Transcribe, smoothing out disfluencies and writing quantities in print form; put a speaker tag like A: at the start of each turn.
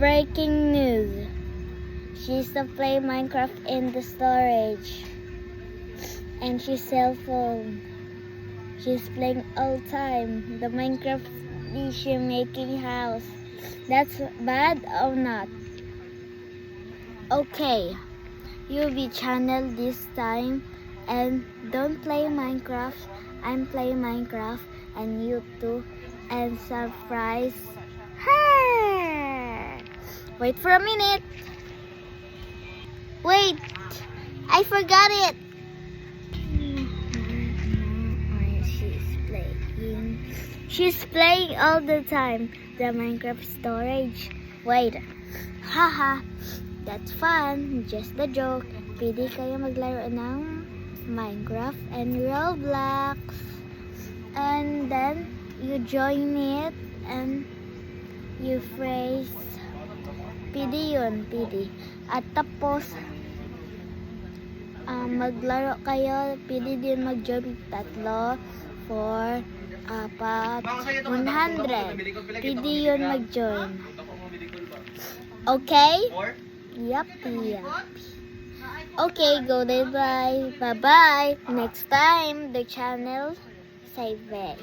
A: Breaking news. She used to play Minecraft in the storage. And she's cell phone. She's playing all time. The Minecraft she making house. That's bad or not? Okay. UV channel this time. And don't play Minecraft. I'm playing Minecraft. And you too. And surprise her. Wait for a minute. Wait, I forgot it. She's playing all the time. The Minecraft storage. Wait. Haha. That's fun. Just a joke. Pwede kayo maglaro ng Minecraft and Roblox. And then you join it and you phrase. Pwede yun. Pwede. At tapos, maglaro kayo, pwede din mag-join 3, 4, 4, 100. Pwede yun mag-join. Okay? Yup. Okay, go bye. Bye-bye. Next time, the channel, say bye.